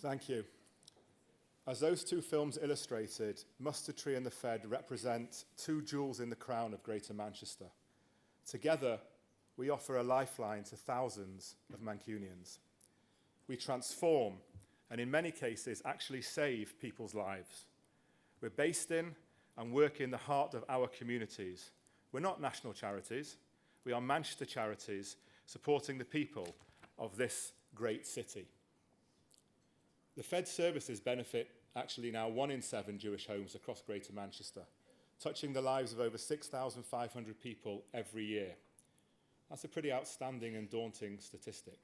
Thank you. As those two films illustrated, Mustard Tree and the Fed represent two jewels in the crown of Greater Manchester. Together, we offer a lifeline to thousands of Mancunians. We transform, and in many cases, actually save people's lives. We're based in and work in the heart of our communities. We're not national charities. We are Manchester charities supporting the people of this great city. The Fed services benefit actually now 1 in 7 Jewish homes across Greater Manchester, touching the lives of over 6,500 people every year. That's a pretty outstanding and daunting statistic.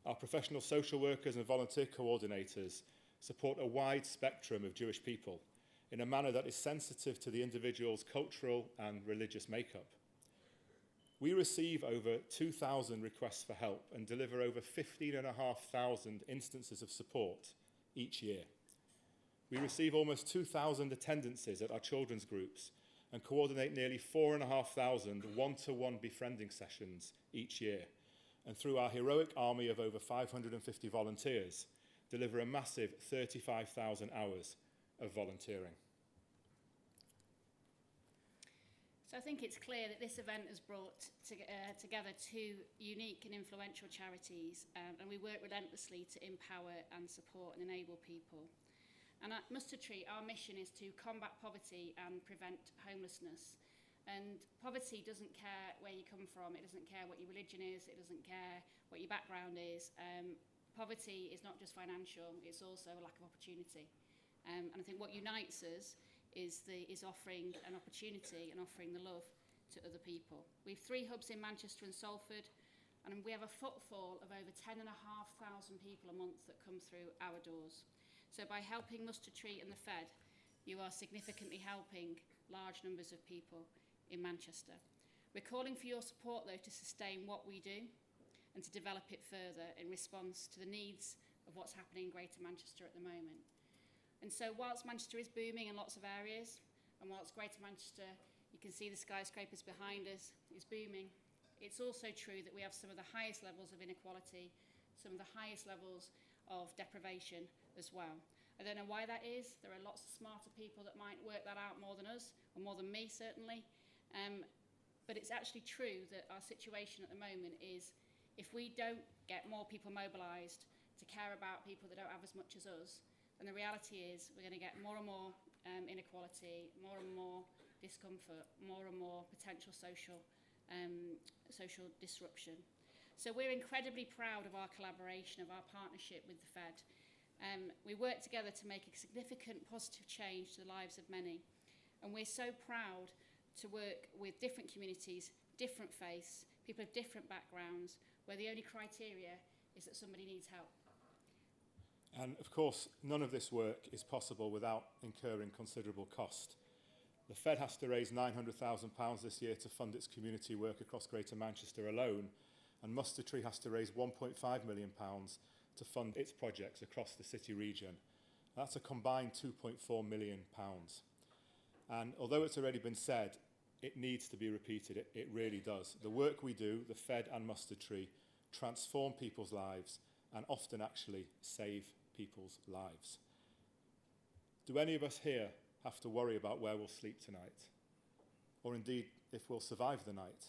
Our professional social workers and volunteer coordinators support a wide spectrum of Jewish people in a manner that is sensitive to the individual's cultural and religious makeup. We receive over 2,000 requests for help and deliver over 15,500 instances of support each year. We receive almost 2,000 attendances at our children's groups and coordinate nearly 4,500 one-to-one befriending sessions each year. And through our heroic army of over 550 volunteers, deliver a massive 35,000 hours of volunteering. So I think it's clear that this event has brought together two unique and influential charities, and we work relentlessly to empower and support and enable people. And at Mustard Tree, our mission is to combat poverty and prevent homelessness. And poverty doesn't care where you come from, it doesn't care what your religion is, it doesn't care what your background is. Poverty is not just financial, it's also a lack of opportunity. And I think what unites us is offering an opportunity and offering the love to other people. We have 3 hubs in Manchester and Salford, and we have a footfall of over 10,500 people a month that come through our doors. So by helping Mustard Tree and the Fed, you are significantly helping large numbers of people in Manchester. We're calling for your support, though, to sustain what we do and to develop it further in response to the needs of what's happening in Greater Manchester at the moment. And so whilst Manchester is booming in lots of areas, and whilst Greater Manchester, you can see the skyscrapers behind us, is booming, it's also true that we have some of the highest levels of inequality, some of the highest levels of deprivation as well. I don't know why that is. There are lots of smarter people that might work that out more than us, or more than me certainly. But it's actually true that our situation at the moment is, if we don't get more people mobilised to care about people that don't have as much as us, and the reality is we're going to get more and more inequality, more and more discomfort, more and more potential social disruption. So we're incredibly proud of our collaboration, of our partnership with the Fed. We work together to make a significant positive change to the lives of many. And we're so proud to work with different communities, different faiths, people of different backgrounds, where the only criteria is that somebody needs help. And of course, none of this work is possible without incurring considerable cost. The Fed has to raise £900,000 this year to fund its community work across Greater Manchester alone, and Mustard Tree has to raise £1.5 million to fund its projects across the city region. That's a combined £2.4 million. And although it's already been said, it needs to be repeated. It really does. The work we do, the Fed and Mustard Tree, transform people's lives and often actually save people's lives. Do any of us here have to worry about where we'll sleep tonight? Or indeed, if we'll survive the night?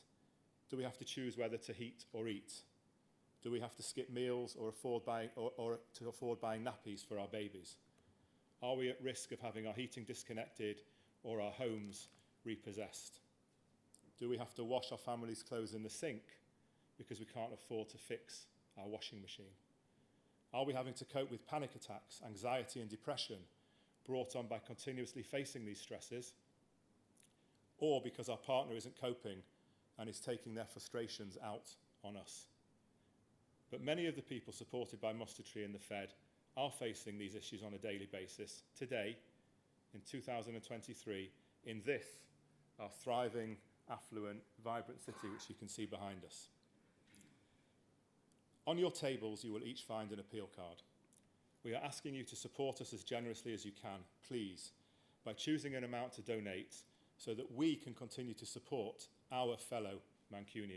Do we have to choose whether to heat or eat? Do we have to skip meals or to afford buying nappies for our babies? Are we at risk of having our heating disconnected or our homes repossessed? Do we have to wash our family's clothes in the sink because we can't afford to fix our washing machine? Are we having to cope with panic attacks, anxiety and depression brought on by continuously facing these stresses? Or because our partner isn't coping and is taking their frustrations out on us? But many of the people supported by Mustard Tree and the Fed are facing these issues on a daily basis today, in 2023, in this, our thriving, affluent, vibrant city, which you can see behind us. On your tables, you will each find an appeal card. We are asking you to support us as generously as you can, please, by choosing an amount to donate so that we can continue to support our fellow Mancunians.